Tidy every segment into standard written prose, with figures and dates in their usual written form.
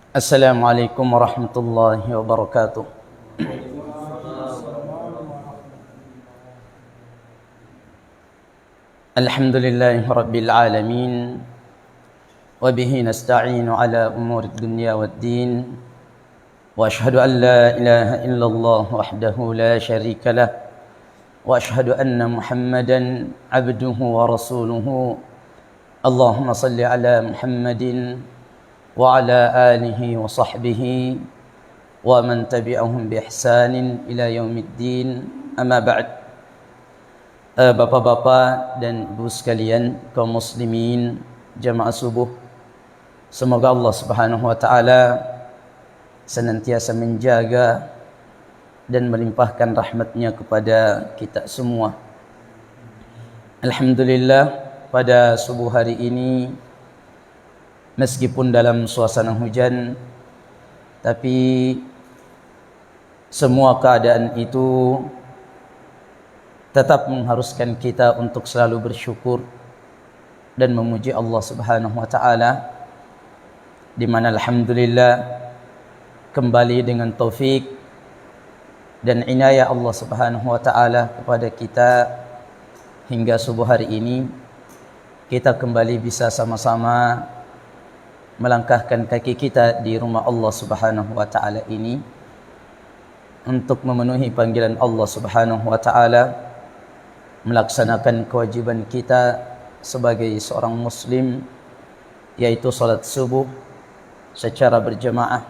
Assalamualaikum warahmatullahi wabarakatuh. Alhamdulillahi rabbil alamin. Wa bihi nasta'inu ala umuri dunya waddin. Wa ashhadu an la ilaha illallah wahdahu la syarika lah. Wa ashhadu anna Muhammadan abduhu wa rasuluhu. Allahumma salli ala Muhammadin wa ala alihi wa sahbihi wa man tabi'ahum bi ihsanin ila yaumiddin. Amma ba'd. Bapak-bapak dan ibu sekalian, kaum muslimin, jamaah subuh, semoga Allah Subhanahu wa taala senantiasa menjaga dan melimpahkan rahmatnya kepada kita semua. Alhamdulillah, pada subuh hari ini meskipun dalam suasana hujan, tapi semua keadaan itu tetap mengharuskan kita untuk selalu bersyukur dan memuji Allah Subhanahu wa taala, di mana alhamdulillah kembali dengan taufik dan inayah Allah Subhanahu wa taala kepada kita hingga subuh hari ini kita kembali bisa sama-sama melangkahkan kaki kita di rumah Allah Subhanahu wa taala ini untuk memenuhi panggilan Allah Subhanahu wa taala, melaksanakan kewajiban kita sebagai seorang muslim, yaitu salat subuh secara berjamaah.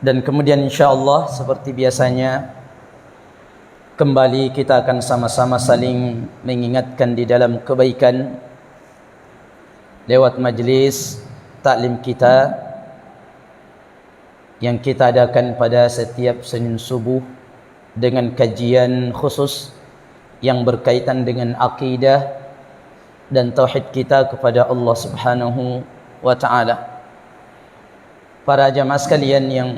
Dan kemudian insyaallah seperti biasanya kembali kita akan sama-sama saling mengingatkan di dalam kebaikan lewat majlis taklim kita yang kita adakan pada setiap Senin subuh dengan kajian khusus yang berkaitan dengan akidah dan tauhid kita kepada Allah Subhanahu wa taala. Para jamaah sekalian yang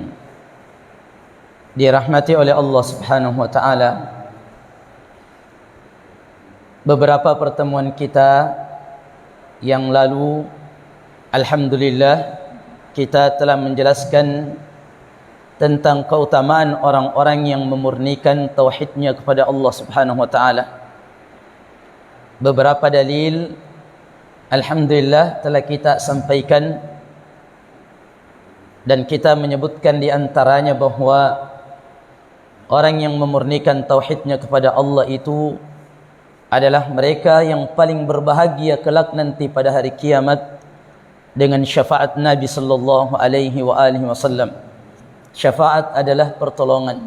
dirahmati oleh Allah Subhanahu wa taala, beberapa pertemuan kita yang lalu alhamdulillah kita telah menjelaskan tentang keutamaan orang-orang yang memurnikan tauhidnya kepada Allah Subhanahu wa taala. Beberapa dalil alhamdulillah telah kita sampaikan, dan kita menyebutkan di antaranya bahwa orang yang memurnikan tauhidnya kepada Allah itu adalah mereka yang paling berbahagia kelak nanti pada hari kiamat dengan syafaat Nabi sallallahu alaihi wasallam. Syafaat adalah pertolongan.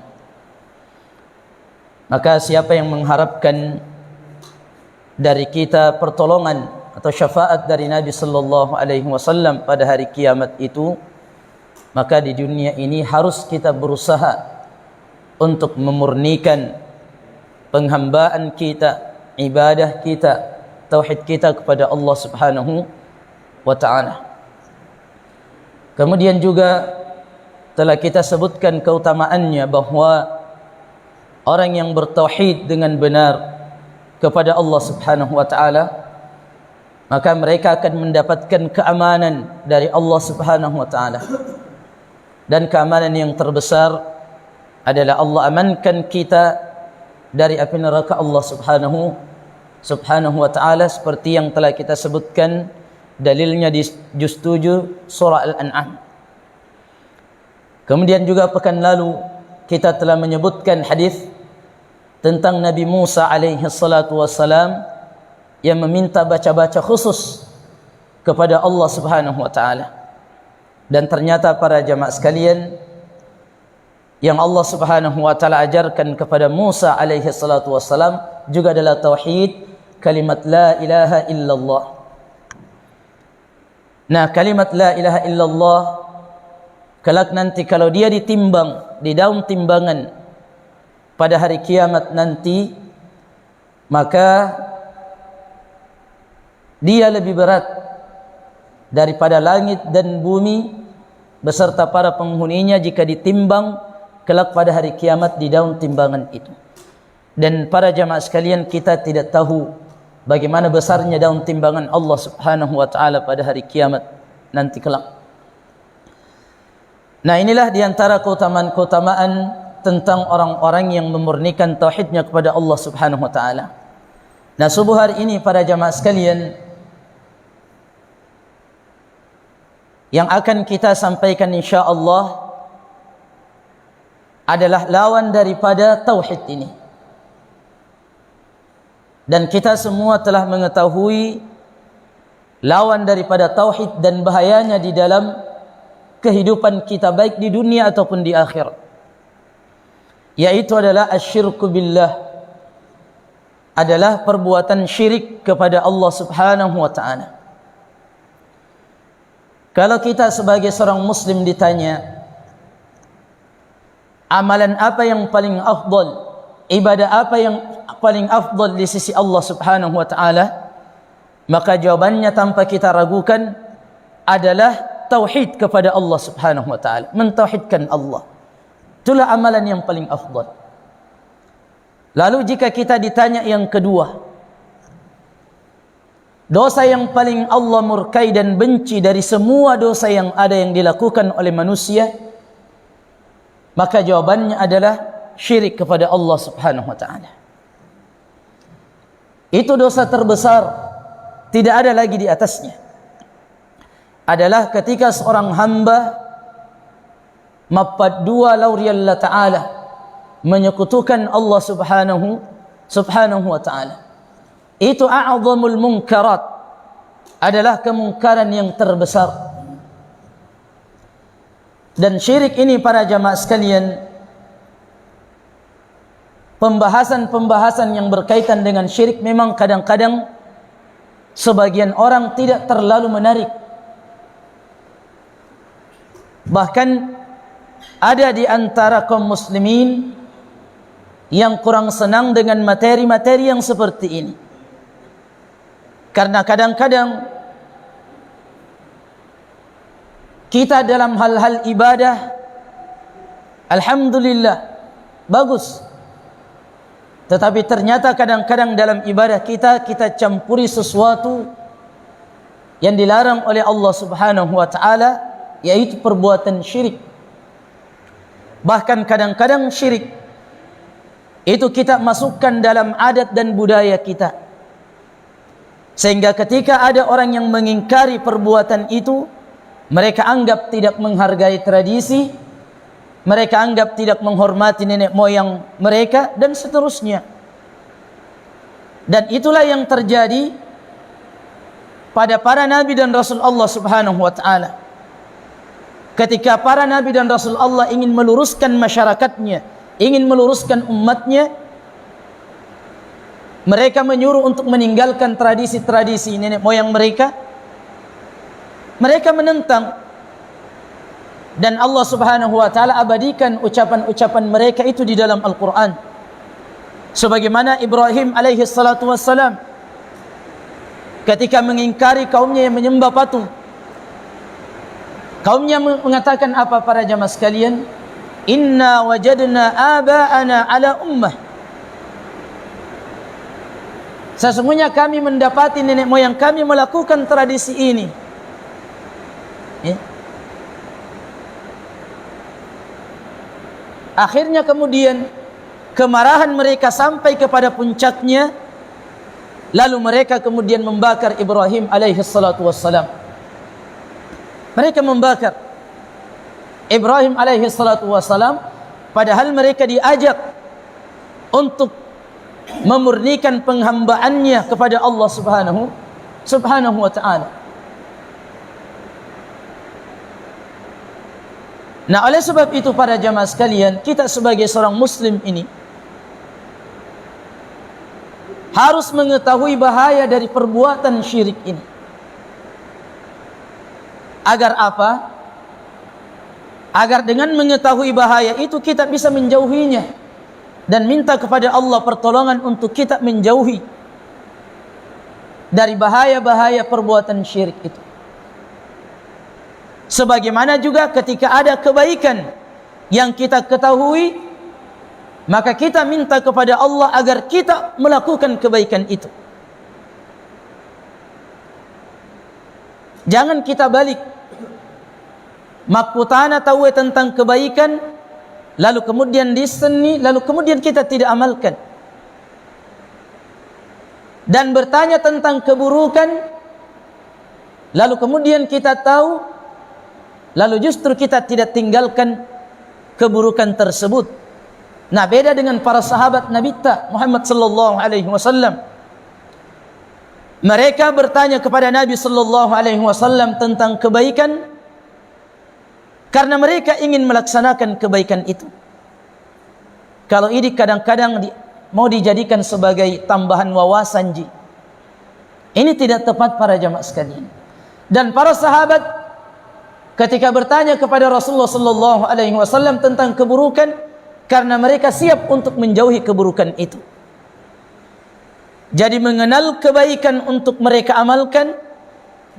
Maka siapa yang mengharapkan dari kita pertolongan atau syafaat dari Nabi sallallahu alaihi wasallam pada hari kiamat itu, maka di dunia ini harus kita berusaha untuk memurnikan penghambaan kita, ibadah kita, tauhid kita kepada Allah Subhanahu wa taala. Kemudian juga telah kita sebutkan keutamaannya bahwa orang yang bertauhid dengan benar kepada Allah Subhanahu wa taala, maka mereka akan mendapatkan keamanan dari Allah Subhanahu wa taala. Dan keamanan yang terbesar adalah Allah amankan kita dari api neraka Allah Subhanahu wa taala, seperti yang telah kita sebutkan dalilnya di juz 7 surah Al-An'am. Kemudian juga pekan lalu kita telah menyebutkan hadis tentang Nabi Musa alaihi salatu wassalam yang meminta baca-baca khusus kepada Allah Subhanahu wa taala. Dan ternyata para jamaah sekalian, yang Allah Subhanahu wa taala ajarkan kepada Musa alaihi salatu wassalam juga adalah tauhid, kalimat la ilaha illallah. Nah, kalimat la ilaha illallah kelak nanti kalau dia ditimbang di daun timbangan pada hari kiamat nanti, maka dia lebih berat daripada langit dan bumi beserta para penghuninya jika ditimbang kelak pada hari kiamat di daun timbangan itu. Dan para jamaah sekalian, kita tidak tahu bagaimana besarnya daun timbangan Allah Subhanahu wa taala pada hari kiamat nanti kelak. Nah, inilah diantara keutamaan-keutamaan tentang orang-orang yang memurnikan tauhidnya kepada Allah Subhanahu wa taala. Nah, subuh hari ini para jamaah sekalian, yang akan kita sampaikan insyaallah adalah lawan daripada tauhid ini. Dan kita semua telah mengetahui lawan daripada tauhid dan bahayanya di dalam kehidupan kita baik di dunia ataupun di akhirat, yaitu adalah asyirku billah, adalah perbuatan syirik kepada Allah Subhanahu wa taala. Kalau kita sebagai seorang muslim ditanya amalan apa yang paling afdal, ibadah apa yang paling afdal di sisi Allah Subhanahu wa taala, maka jawabannya tanpa kita ragukan adalah tauhid kepada Allah Subhanahu wa taala, mentauhidkan Allah. Itulah amalan yang paling afdal. Lalu jika kita ditanya yang kedua, dosa yang paling Allah murkai dan benci dari semua dosa yang ada yang dilakukan oleh manusia, maka jawabannya adalah syirik kepada Allah Subhanahu wa taala. Itu dosa terbesar, tidak ada lagi di atasnya. Adalah ketika seorang hamba mapat dua lauriyallah ta'ala, menyekutukan Allah subhanahu wa ta'ala. Itu a'zamul munkarat, adalah kemungkaran yang terbesar. Dan syirik ini para jamaah sekalian, pembahasan-pembahasan yang berkaitan dengan syirik memang kadang-kadang sebagian orang tidak terlalu menarik. Bahkan ada di antara kaum muslimin yang kurang senang dengan materi-materi yang seperti ini. Karena kadang-kadang kita dalam hal-hal ibadah, alhamdulillah, bagus. Tetapi ternyata kadang-kadang dalam ibadah kita campuri sesuatu yang dilarang oleh Allah Subhanahu wa taala, yaitu perbuatan syirik. Bahkan kadang-kadang syirik itu kita masukkan dalam adat dan budaya kita, sehingga ketika ada orang yang mengingkari perbuatan itu, mereka anggap tidak menghargai tradisi, mereka anggap tidak menghormati nenek moyang mereka, dan seterusnya. Dan itulah yang terjadi pada para nabi dan rasul Allah Subhanahu wa taala. Ketika para nabi dan rasul Allah ingin meluruskan masyarakatnya, ingin meluruskan umatnya, mereka menyuruh untuk meninggalkan tradisi-tradisi nenek moyang mereka. Mereka menentang, dan Allah Subhanahu wa taala abadikan ucapan-ucapan mereka itu di dalam Al-Qur'an. Sebagaimana Ibrahim alaihi salatu wassalam ketika mengingkari kaumnya yang menyembah patung, kaumnya mengatakan apa para jamaah sekalian? Inna wajadna aba'ana ala ummah. Sesungguhnya kami mendapati nenek moyang kami melakukan tradisi ini. Ya. Akhirnya kemudian kemarahan mereka sampai kepada puncaknya, lalu mereka kemudian membakar Ibrahim alaihi salatu wassalam. Mereka membakar Ibrahim alaihi salatu wassalam, padahal mereka diajak untuk memurnikan penghambaannya kepada Allah subhanahu wa ta'ala. Nah, oleh sebab itu para jamaah sekalian, kita sebagai seorang muslim ini harus mengetahui bahaya dari perbuatan syirik ini. Agar apa? Agar dengan mengetahui bahaya itu kita bisa menjauhinya dan minta kepada Allah pertolongan untuk kita menjauhi dari bahaya-bahaya perbuatan syirik itu. Sebagaimana juga ketika ada kebaikan yang kita ketahui, maka kita minta kepada Allah agar kita melakukan kebaikan itu. Jangan kita balik. Makutana tahu tentang kebaikan, lalu kemudian diseni, lalu kemudian kita tidak amalkan. Dan bertanya tentang keburukan, lalu kemudian kita tahu, lalu justru kita tidak tinggalkan keburukan tersebut. Nah, beda dengan para sahabat Nabi Muhammad sallallahu alaihi wasallam. Mereka bertanya kepada Nabi sallallahu alaihi wasallam tentang kebaikan karena mereka ingin melaksanakan kebaikan itu. Kalau ini kadang-kadang mau dijadikan sebagai tambahan wawasan ji. Ini tidak tepat para jamaah sekalian. Dan para sahabat ketika bertanya kepada Rasulullah sallallahu alaihi wasallam tentang keburukan, karena mereka siap untuk menjauhi keburukan itu. Jadi mengenal kebaikan untuk mereka amalkan,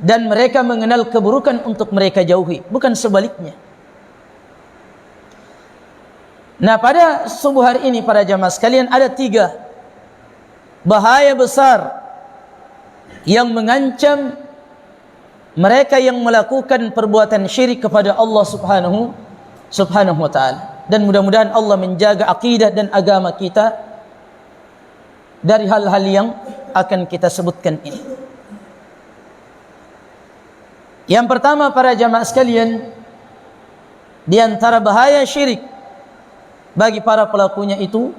dan mereka mengenal keburukan untuk mereka jauhi, bukan sebaliknya. Nah, pada subuh hari ini para jamaah sekalian, ada 3 bahaya besar yang mengancam mereka yang melakukan perbuatan syirik kepada Allah subhanahu wa ta'ala. Dan mudah-mudahan Allah menjaga akidah dan agama kita dari hal-hal yang akan kita sebutkan ini. Yang pertama para jamaah sekalian, di antara bahaya syirik bagi para pelakunya itu,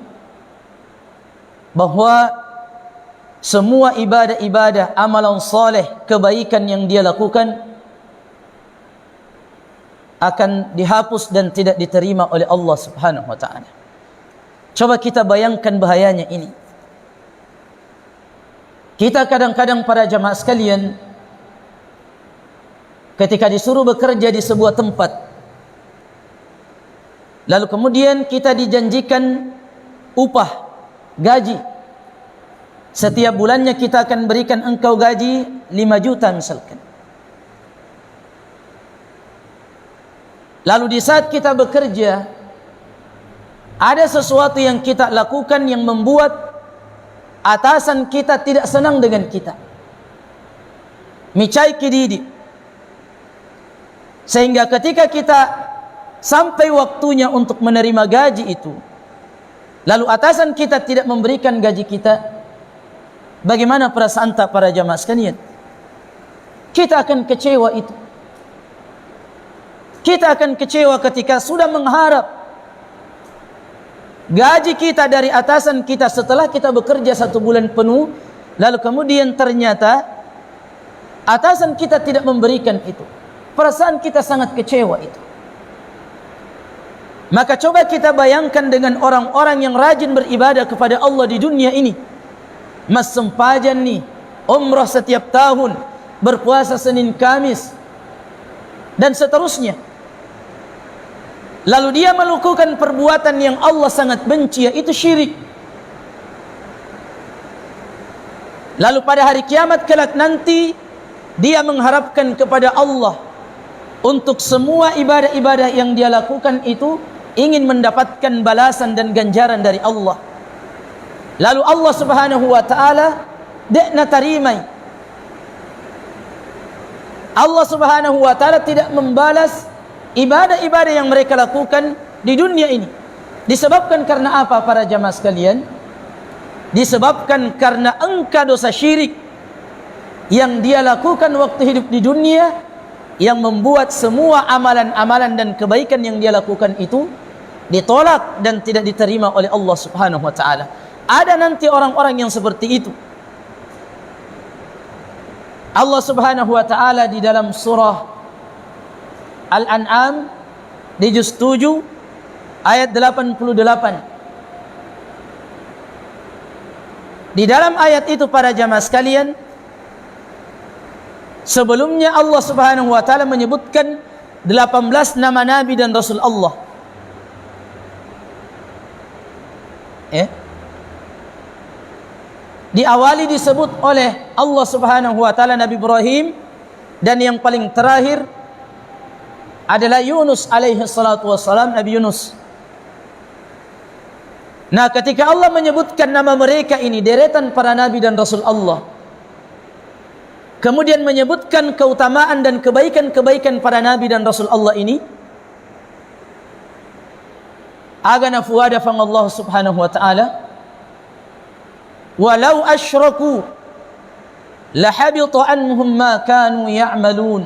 bahwa semua ibadah-ibadah, amalan saleh, kebaikan yang dia lakukan akan dihapus dan tidak diterima oleh Allah subhanahu wa ta'ala. Coba kita bayangkan bahayanya ini. Kita kadang-kadang para jamaah sekalian, ketika disuruh bekerja di sebuah tempat, lalu kemudian kita dijanjikan upah, gaji. Setiap bulannya kita akan berikan engkau gaji 5 juta misalkan. Lalu di saat kita bekerja, ada sesuatu yang kita lakukan yang membuat atasan kita tidak senang dengan kita. Micai kididi. Sehingga ketika kita sampai waktunya untuk menerima gaji itu, lalu atasan kita tidak memberikan gaji kita, bagaimana perasaan tak para jamaah sekalian? Kita akan kecewa itu. Kita akan kecewa ketika sudah mengharap gaji kita dari atasan kita setelah kita bekerja 1 bulan penuh, lalu kemudian ternyata atasan kita tidak memberikan itu. Perasaan kita sangat kecewa itu. Maka coba kita bayangkan dengan orang-orang yang rajin beribadah kepada Allah di dunia ini. Mas sempajan nih, umrah setiap tahun, berpuasa Senin Kamis, dan seterusnya. Lalu dia melakukan perbuatan yang Allah sangat benci, yaitu syirik. Lalu pada hari kiamat kelak nanti, dia mengharapkan kepada Allah untuk semua ibadah-ibadah yang dia lakukan itu, ingin mendapatkan balasan dan ganjaran dari Allah. Lalu Allah subhanahu wa ta'ala dekna tarimai. Allah subhanahu wa ta'ala tidak membalas ibadah-ibadah yang mereka lakukan di dunia ini. Disebabkan karena apa para jamaah sekalian? Disebabkan karena engkau dosa syirik yang dia lakukan waktu hidup di dunia, yang membuat semua amalan-amalan dan kebaikan yang dia lakukan itu ditolak dan tidak diterima oleh Allah subhanahu wa ta'ala. Ada nanti orang-orang yang seperti itu. Allah subhanahu wa ta'ala di dalam surah Al-An'am di juz 7 ayat 88. Di dalam ayat itu para jamaah sekalian, sebelumnya Allah subhanahu wa ta'ala menyebutkan 18 nama Nabi dan Rasul Allah. Diawali disebut oleh Allah subhanahu wa ta'ala Nabi Ibrahim, dan yang paling terakhir adalah Yunus alaihi salatu wassalam, Nabi Yunus. Nah, ketika Allah menyebutkan nama mereka ini, deretan para nabi dan rasul Allah, kemudian menyebutkan keutamaan dan kebaikan-kebaikan para nabi dan rasul Allah ini, agana fuada fang Allah subhanahu wa ta'ala, walau asyraku lahabita anhum ma kanu ya'malun.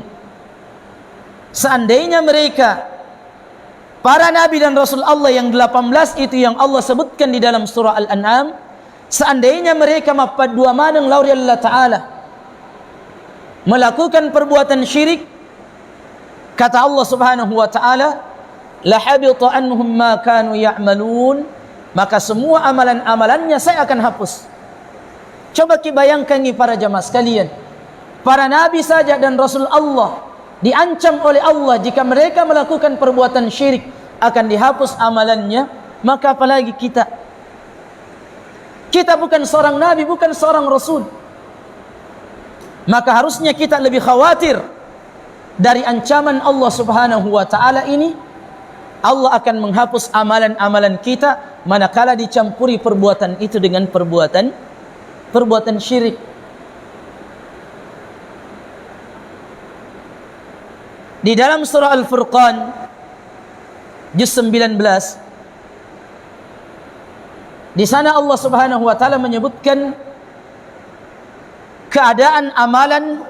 Seandainya mereka, para nabi dan rasul Allah yang 18 itu yang Allah sebutkan di dalam surah Al-An'am, seandainya mereka mapadua manang lauri Allah Ta'ala melakukan perbuatan syirik, kata Allah subhanahu wa ta'ala, lahabita anhum ma kanu ya'malun, maka semua amalan-amalannya saya akan hapus. Coba bayangkan ini para jamaah sekalian, para nabi saja dan rasul Allah diancam oleh Allah jika mereka melakukan perbuatan syirik akan dihapus amalannya, maka apalagi kita. Kita bukan seorang nabi, bukan seorang rasul, maka harusnya kita lebih khawatir dari ancaman Allah subhanahu wa ta'ala ini. Allah akan menghapus amalan-amalan kita manakala dicampuri perbuatan itu dengan perbuatan syirik. Di dalam surah Al-Furqan juz 19, di sana Allah subhanahu wa ta'ala menyebutkan keadaan amalan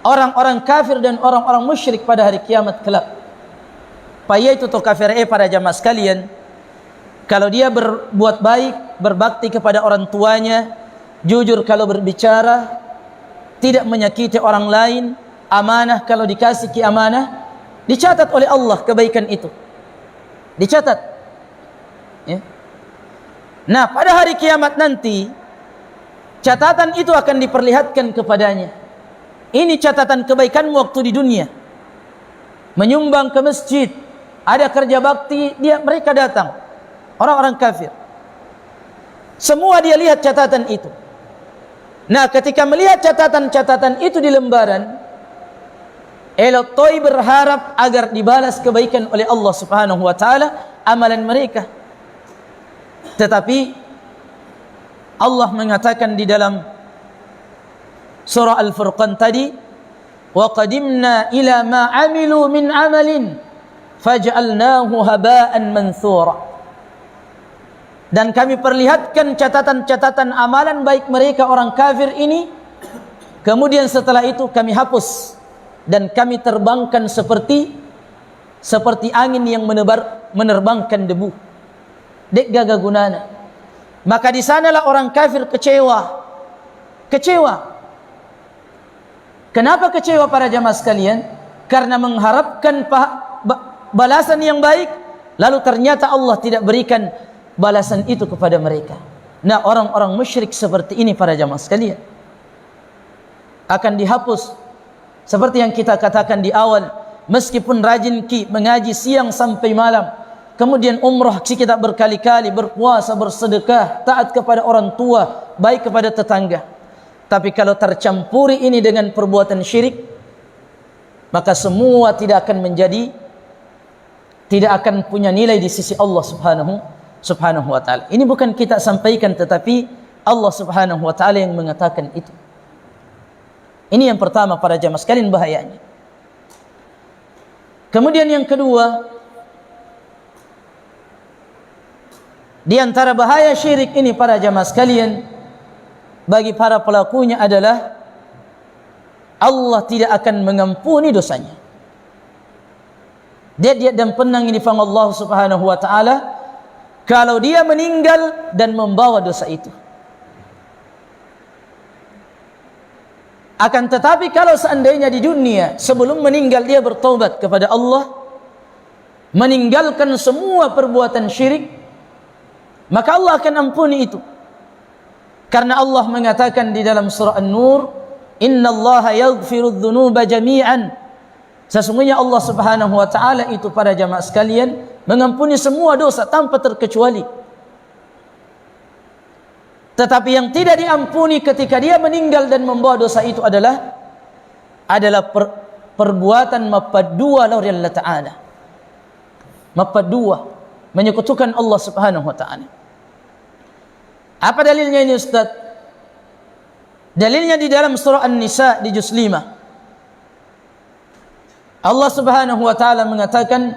orang-orang kafir dan orang-orang musyrik pada hari kiamat kelak. Paya itu toh kafir para jamaah sekalian, kalau dia berbuat baik, berbakti kepada orang tuanya, jujur kalau berbicara, tidak menyakiti orang lain, amanah kalau dikasih amanah, dicatat oleh Allah kebaikan itu, dicatat ya. Nah pada hari kiamat nanti catatan itu akan diperlihatkan kepadanya. Ini catatan kebaikanmu waktu di dunia, menyumbang ke masjid, ada kerja bakti, mereka datang, orang-orang kafir, semua dia lihat catatan itu. Nah ketika melihat catatan-catatan itu di lembaran, elotoi berharap agar dibalas kebaikan oleh Allah subhanahu wa ta'ala amalan mereka. Tetapi Allah mengatakan di dalam surah Al-Furqan tadi, wa qadimna ila ma amilu min amalin faj'alnahu haba'an manthura. Dan kami perlihatkan catatan-catatan amalan baik mereka orang kafir ini, kemudian setelah itu kami hapus dan kami terbangkan seperti angin yang menerbangkan debu. Dek gaga gunana. Maka di sanalah orang kafir kecewa. Kenapa kecewa para jamaah sekalian? Karena mengharapkan balasan yang baik, lalu ternyata Allah tidak berikan balasan itu kepada mereka. Nah orang-orang musyrik seperti ini para jamaah sekalian akan dihapus. Seperti yang kita katakan di awal, meskipun rajin mengaji siang sampai malam, kemudian umrah kita berkali-kali, berpuasa, bersedekah, taat kepada orang tua, baik kepada tetangga, tapi kalau tercampuri ini dengan perbuatan syirik, maka semua tidak akan punya nilai di sisi Allah subhanahu wa ta'ala. Ini bukan kita sampaikan, tetapi Allah subhanahu wa ta'ala yang mengatakan itu. Ini yang pertama para jamaah sekalian bahayanya. Kemudian yang kedua, di antara bahaya syirik ini para jamaah sekalian bagi para pelakunya adalah Allah tidak akan mengampuni dosanya. Dia dan penang ini fang Allah subhanahu wa ta'ala kalau dia meninggal dan membawa dosa itu. Akan tetapi kalau seandainya di dunia sebelum meninggal dia bertaubat kepada Allah, meninggalkan semua perbuatan syirik, maka Allah akan ampuni itu. Karena Allah mengatakan di dalam surah An-Nur, innallaha yaghfiru dzunuba jami'an. Sesungguhnya Allah subhanahu wa ta'ala itu para jamaah sekalian mengampuni semua dosa tanpa terkecuali. Tetapi yang tidak diampuni ketika dia meninggal dan membawa dosa itu adalah perbuatan mapadua lauri Allah ta'ala. Mapadua, menyekutukan Allah subhanahu wa ta'ala. Apa dalilnya ini Ustaz? Dalilnya di dalam surah An-Nisa di juz 5. Allah Subhanahu wa taala mengatakan,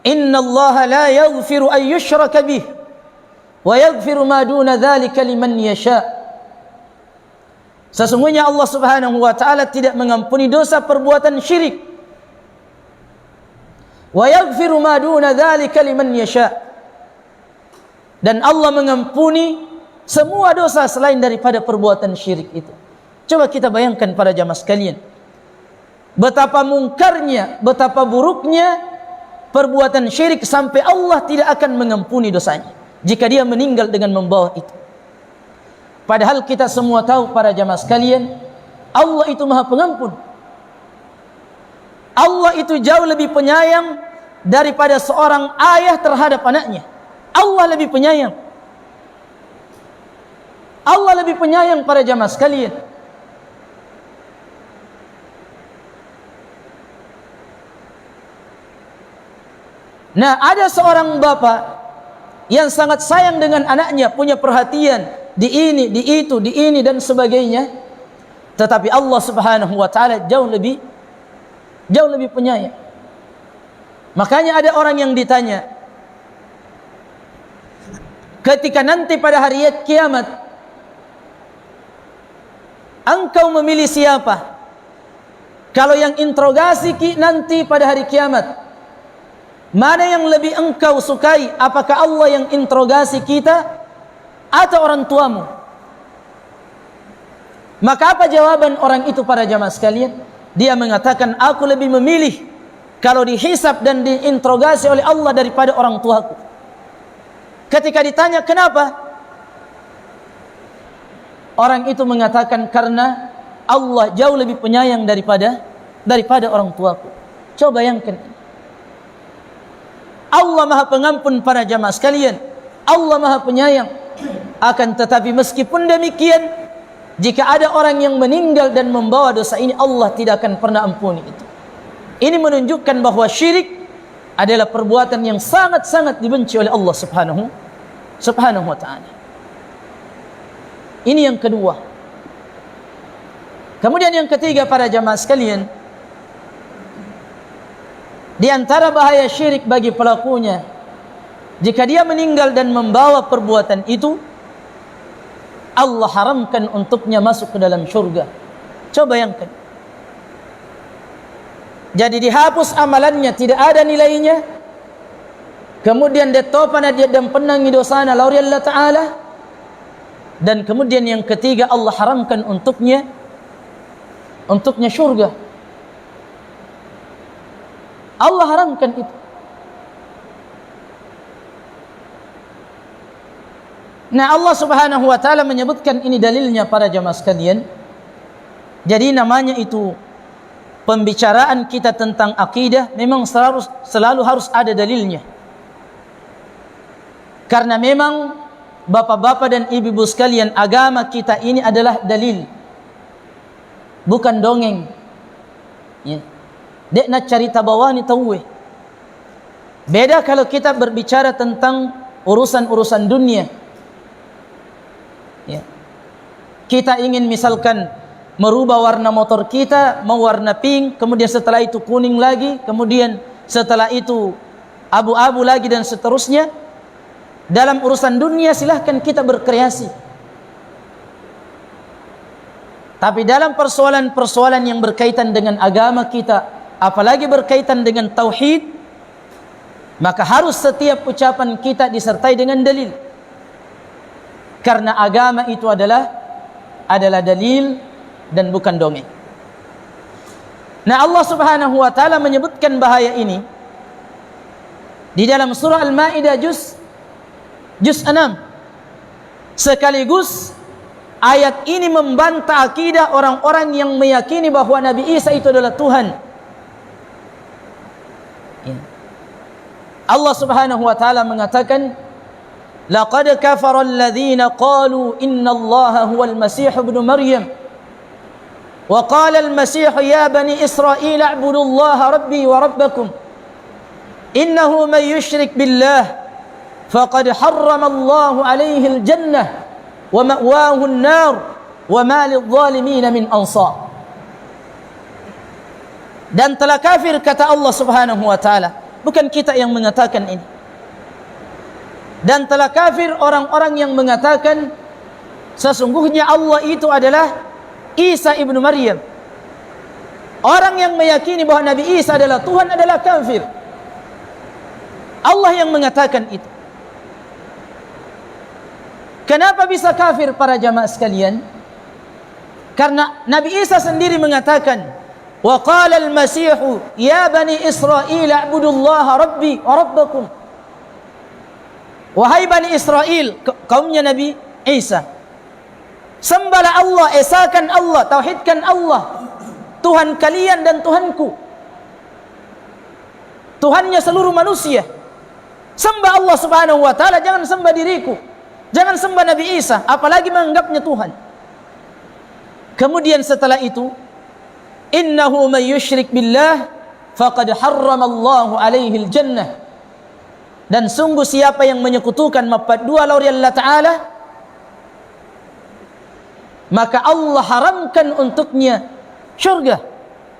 "Innallaha la yaghfiru an yushraka bih wa yaghfiru ma duna dzalika liman yasha." Sesungguhnya Allah Subhanahu wa taala tidak mengampuni dosa perbuatan syirik. Wa yaghfiru ma duna dzalika liman yasha. Dan Allah mengampuni semua dosa selain daripada perbuatan syirik itu. Coba kita bayangkan para jamaah sekalian, betapa mungkarnya, betapa buruknya perbuatan syirik sampai Allah tidak akan mengampuni dosanya jika dia meninggal dengan membawa itu. Padahal kita semua tahu para jamaah sekalian, Allah itu Maha Pengampun. Allah itu jauh lebih penyayang daripada seorang ayah terhadap anaknya. Allah lebih penyayang. Allah lebih penyayang para jamaah sekalian. Nah, ada seorang bapa yang sangat sayang dengan anaknya, punya perhatian di ini, di itu, di ini dan sebagainya. Tetapi Allah Subhanahu wa taala jauh lebih penyayang. Makanya ada orang yang ditanya, ketika nanti pada hari kiamat, engkau memilih siapa? Kalau yang interogasi nanti pada hari kiamat, mana yang lebih engkau sukai? Apakah Allah yang interogasi kita atau orang tuamu? Maka apa jawaban orang itu para jamaah sekalian? Dia mengatakan, aku lebih memilih kalau dihisab dan diinterogasi oleh Allah daripada orang tuaku. Ketika ditanya kenapa, orang itu mengatakan, karena Allah jauh lebih penyayang daripada orang tuaku. Coba bayangkan, Allah Maha Pengampun para jamaah sekalian, Allah Maha Penyayang. Akan tetapi meskipun demikian, jika ada orang yang meninggal dan membawa dosa ini, Allah tidak akan pernah ampuni itu. Ini menunjukkan bahwa syirik adalah perbuatan yang sangat-sangat dibenci oleh Allah Subhanahu wa ta'ala. Ini yang kedua. Kemudian yang ketiga para jamaah sekalian, di antara bahaya syirik bagi pelakunya, jika dia meninggal dan membawa perbuatan itu, Allah haramkan untuknya masuk ke dalam syurga. Coba bayangkan. Jadi dihapus amalannya, tidak ada nilainya. Kemudian detopana dia dan penangi dosana lauri Allah Ta'ala. Dan kemudian yang ketiga, Allah haramkan untuknya syurga. Allah haramkan itu. Nah, Allah Subhanahu wa taala menyebutkan ini dalilnya para jamaah sekalian. Jadi namanya itu pembicaraan kita tentang akidah memang selalu harus ada dalilnya. Karena memang bapak-bapak dan ibu-ibu sekalian, agama kita ini adalah dalil, bukan dongeng. Ya. Dek nak cerita bawani tauwe. Beda kalau kita berbicara tentang urusan-urusan dunia. Ya. Kita ingin misalkan merubah warna motor kita, mau warna pink, kemudian setelah itu kuning lagi, kemudian setelah itu abu-abu lagi dan seterusnya. Dalam urusan dunia silahkan kita berkreasi. Tapi dalam persoalan-persoalan yang berkaitan dengan agama kita, apalagi berkaitan dengan tauhid, maka harus setiap ucapan kita disertai dengan dalil. Karena agama itu adalah dalil dan bukan dongeng. Nah, Allah Subhanahu wa taala menyebutkan bahaya ini di dalam surah Al-Maidah juz 6. Sekaligus ayat ini membantah akidah orang-orang yang meyakini bahwa Nabi Isa itu adalah Tuhan. Ya. Allah Subhanahu wa taala mengatakan, laqad kafara alladhina qalu inna Allaha huwal Masih ibnu Maryam wa qala al-Masih ya bani Israil a'budu Allaha rabbi wa rabbakum innahu man yushrik billah faqad harrama Allahu alaihi al-jannah wa ma'wahu an-nar wa ma lidh-dhalimin min ansar. Dan telah kafir kata Allah Subhanahu wa taala, bukan kita yang mengatakan ini. Dan telah kafir orang-orang yang mengatakan sesungguhnya Allah itu adalah Isa ibnu Maryam. Orang yang meyakini bahwa Nabi Isa adalah Tuhan adalah kafir. Allah yang mengatakan itu. Kenapa bisa kafir para jamaah sekalian? Karena Nabi Isa sendiri mengatakan, wa qala al-masih ya bani Israil a'budullaha rabbi wa rabbakum. Wahai bani Israel, kaumnya Nabi Isa, sembahlah Allah, esakan Allah, tauhidkan Allah, Tuhan kalian dan Tuhanku, Tuhannya seluruh manusia. Sembah Allah Subhanahu wa taala, jangan sembah diriku, jangan sembah Nabi Isa, apalagi menganggapnya Tuhan. Kemudian setelah itu, innahu man yusyrik billah faqad harrama Allahu alaihi al-jannah. Dan sungguh siapa yang menyekutukan dua lauri Allah Ta'ala, maka Allah haramkan untuknya syurga.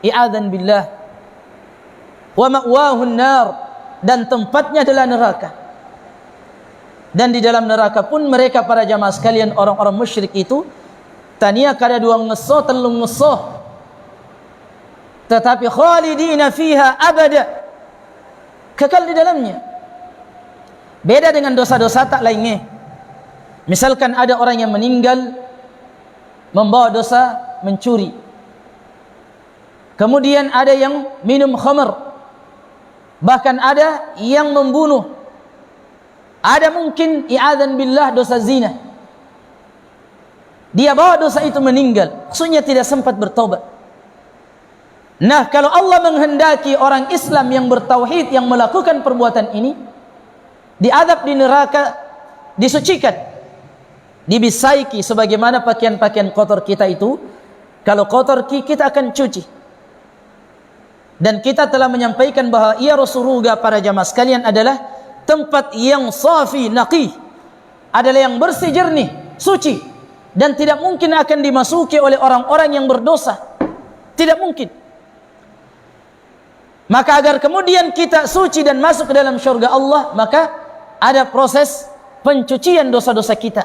I'adzan billah. Wa ma'wahu an-nar, dan tempatnya adalah neraka. Dan di dalam neraka pun mereka para jamaah sekalian, orang-orang musyrik itu, tania kada dua ngesoh telung ngesoh, tetapi khalidina fiha abada, kekal di dalamnya. Beda dengan dosa-dosa tak lainnya. Misalkan ada orang yang meninggal membawa dosa mencuri, kemudian ada yang minum khamr, bahkan ada yang membunuh, ada mungkin i'adzan billah dosa zina. Dia bawa dosa itu meninggal, maksudnya tidak sempat bertobat. Nah, kalau Allah menghendaki orang Islam yang bertauhid yang melakukan perbuatan ini, diadab di neraka, disucikan, dibisaiki sebagaimana pakaian-pakaian kotor kita itu. Kalau kotor kita akan cuci. Dan kita telah menyampaikan bahwa ia surga para jamaah sekalian adalah tempat yang safi, naqi, adalah yang bersih, jernih, suci, dan tidak mungkin akan dimasuki oleh orang-orang yang berdosa. Tidak mungkin. Maka agar kemudian kita suci dan masuk ke dalam syurga Allah, maka ada proses pencucian dosa-dosa kita.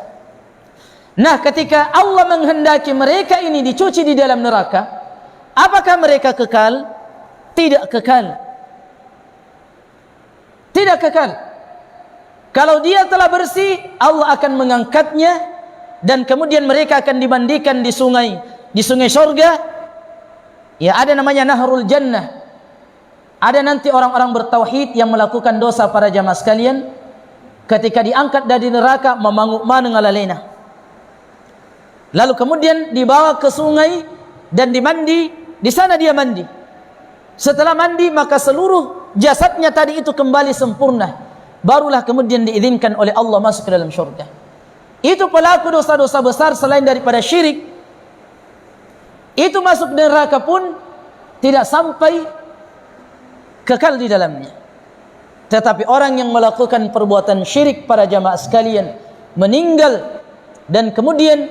Nah, ketika Allah menghendaki mereka ini dicuci di dalam neraka, apakah mereka kekal? Tidak kekal. Tidak kekal. Kalau dia telah bersih, Allah akan mengangkatnya, dan kemudian mereka akan dimandikan di sungai surga. Ya, ada namanya Nahrul Jannah. Ada nanti orang-orang bertauhid yang melakukan dosa para jamaah sekalian, ketika diangkat dari neraka memanguk-maneng alalena, lalu kemudian dibawa ke sungai dan dimandi. Di sana dia mandi. Setelah mandi, maka seluruh jasadnya tadi itu kembali sempurna. Barulah kemudian diizinkan oleh Allah masuk ke dalam syurga. Itu pelaku dosa-dosa besar selain daripada syirik, itu masuk neraka pun tidak sampai kekal di dalamnya. Tetapi orang yang melakukan perbuatan syirik para jamaah sekalian, meninggal dan kemudian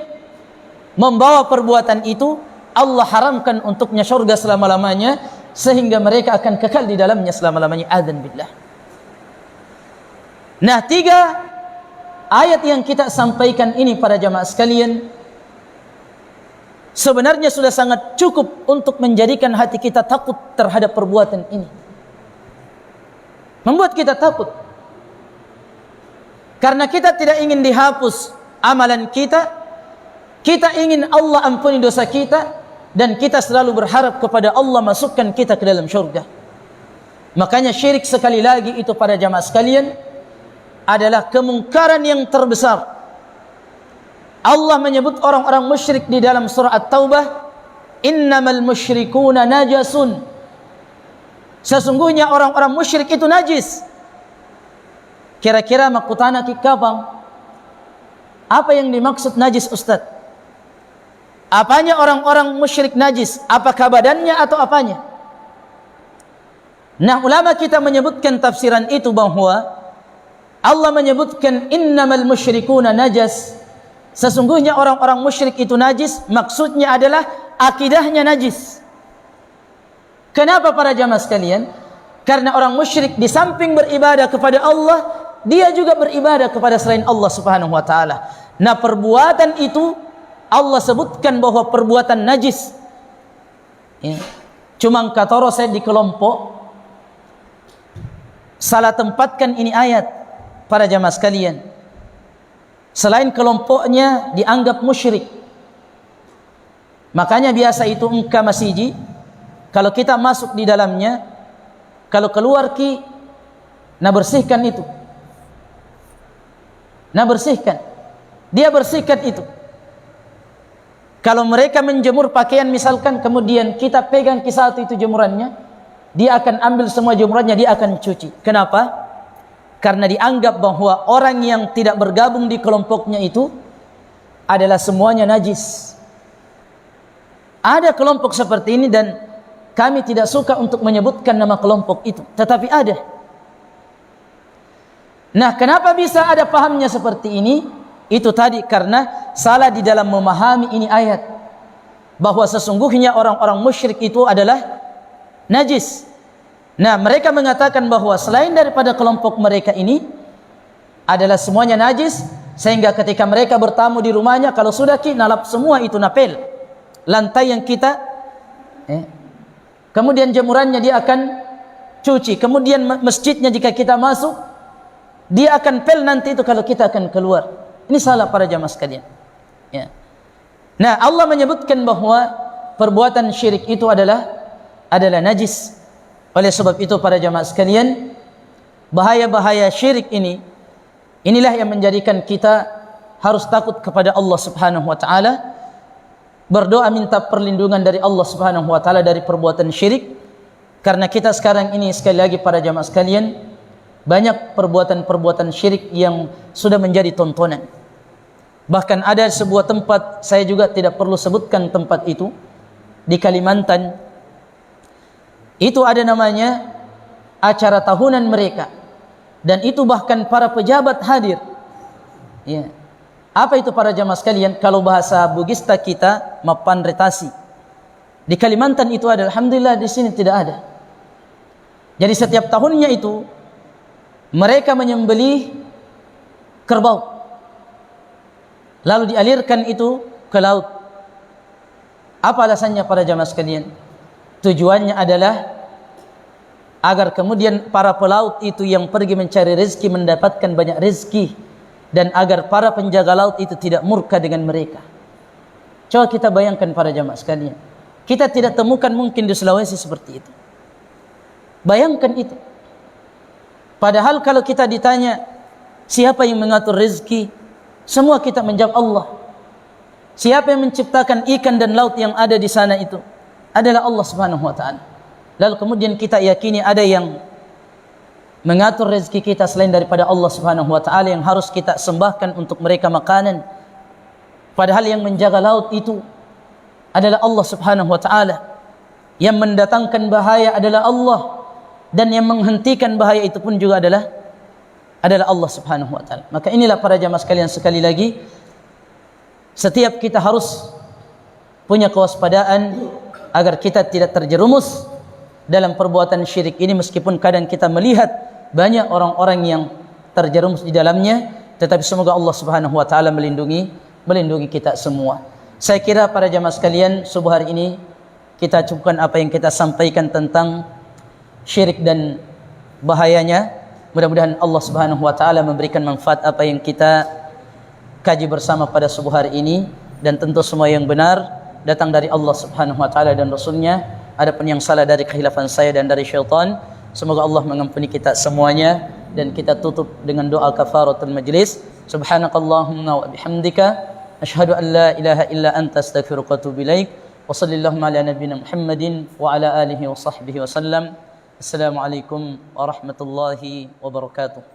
membawa perbuatan itu, Allah haramkan untuknya syurga selama-lamanya, sehingga mereka akan kekal di dalamnya selama-lamanya. Adzan billah. Nah, 3 ayat yang kita sampaikan ini para jamaah sekalian sebenarnya sudah sangat cukup untuk menjadikan hati kita takut terhadap perbuatan ini. Membuat kita takut. Karena kita tidak ingin dihapus amalan kita. Kita ingin Allah ampuni dosa kita. Dan kita selalu berharap kepada Allah masukkan kita ke dalam syurga. Makanya syirik sekali lagi itu para jamaah sekalian adalah kemungkaran yang terbesar. Allah menyebut orang-orang musyrik di dalam surah At-Taubah, innamal musyrikuna najasun. Sesungguhnya orang-orang musyrik itu najis. Kira-kira makutana kikapang, apa yang dimaksud najis, Ustaz? Apanya orang-orang musyrik najis? Apakah badannya atau apanya? Nah, ulama kita menyebutkan tafsiran itu bahwa Allah menyebutkan innamal musyrikuna najas, sesungguhnya orang-orang musyrik itu najis, maksudnya adalah akidahnya najis. Kenapa para jamaah sekalian? Karena orang musyrik di samping beribadah kepada Allah, dia juga beribadah kepada selain Allah Subhanahu wa taala. Nah, perbuatan itu Allah sebutkan bahwa perbuatan najis. Ya. Cuma katoro saya di kelompok salah tempatkan ini ayat para jamaah sekalian. Selain kelompoknya dianggap musyrik. Makanya biasa itu engka masiji, kalau kita masuk di dalamnya, kalau keluar ki, nah bersihkan itu. Nah bersihkan. Dia bersihkan itu. Kalau mereka menjemur pakaian misalkan, kemudian kita pegang ki satu itu jemurannya, dia akan ambil semua jemurannya, dia akan cuci. Kenapa? Karena dianggap bahwa orang yang tidak bergabung di kelompoknya itu adalah semuanya najis. Ada kelompok seperti ini dan kami tidak suka untuk menyebutkan nama kelompok itu, tetapi ada. Nah, kenapa bisa ada pahamnya seperti ini? Itu tadi karena salah di dalam memahami ini ayat, bahwa sesungguhnya orang-orang musyrik itu adalah najis. Nah, mereka mengatakan bahwa selain daripada kelompok mereka ini adalah semuanya najis, sehingga ketika mereka bertamu di rumahnya, kalau sudah nalap semua itu napel lantai yang kita kemudian jemurannya dia akan cuci, kemudian masjidnya jika kita masuk dia akan pel nanti itu kalau kita akan keluar. Ini salah para jamaah sekalian, ya. Nah, Allah menyebutkan bahwa perbuatan syirik itu adalah najis. Oleh sebab itu para jamaah sekalian, bahaya-bahaya syirik inilah yang menjadikan kita harus takut kepada Allah Subhanahu wa taala, berdoa minta perlindungan dari Allah Subhanahu wa taala dari perbuatan syirik. Karena kita sekarang ini, sekali lagi para jamaah sekalian, banyak perbuatan-perbuatan syirik yang sudah menjadi tontonan. Bahkan ada sebuah tempat, saya juga tidak perlu sebutkan tempat itu, di Kalimantan. Itu ada namanya acara tahunan mereka, dan itu bahkan para pejabat hadir. Ya. Apa itu para jamaah sekalian? Kalau bahasa Bugista kita mapan retasi. Di Kalimantan itu ada, alhamdulillah di sini tidak ada. Jadi setiap tahunnya itu mereka menyembelih kerbau, lalu dialirkan itu ke laut. Apa alasannya para jamaah sekalian? Tujuannya adalah agar kemudian para pelaut itu yang pergi mencari rezeki mendapatkan banyak rezeki, dan agar para penjaga laut itu tidak murka dengan mereka. Coba kita bayangkan para jamaah sekalian, kita tidak temukan mungkin di Sulawesi seperti itu. Bayangkan itu. Padahal kalau kita ditanya siapa yang mengatur rezeki, semua kita menjawab Allah. Siapa yang menciptakan ikan dan laut yang ada di sana itu? Adalah Allah Subhanahu wa taala. Lalu kemudian kita yakini ada yang mengatur rezeki kita selain daripada Allah Subhanahu wa taala yang harus kita sembahkan untuk mereka makanan. Padahal yang menjaga laut itu adalah Allah Subhanahu wa taala. Yang mendatangkan bahaya adalah Allah, dan yang menghentikan bahaya itu pun juga adalah Allah Subhanahu wa taala. Maka inilah para jamaah sekalian, sekali lagi setiap kita harus punya kewaspadaan agar kita tidak terjerumus dalam perbuatan syirik ini, meskipun kadang kita melihat banyak orang-orang yang terjerumus di dalamnya, tetapi semoga Allah Subhanahu wa taala melindungi kita semua. Saya kira para jamaah sekalian, subuh hari ini kita cukupkan apa yang kita sampaikan tentang syirik dan bahayanya. Mudah-mudahan Allah Subhanahu wa taala memberikan manfaat apa yang kita kaji bersama pada subuh hari ini, dan tentu semua yang benar datang dari Allah Subhanahu wa taala dan Rasulnya. Adapun yang salah dari khilafan saya dan dari syaitan, semoga Allah mengampuni kita semuanya, dan kita tutup dengan doa kafaratul majlis. Subhanakallahumma wa bihamdika asyhadu an la ilaha illa anta astaghfiruka wa atubu ilaik. Wa sallallahu ala nabiyyina Muhammadin wa ala alihi wa sahbihi wa sallam. Assalamualaikum warahmatullahi wabarakatuh.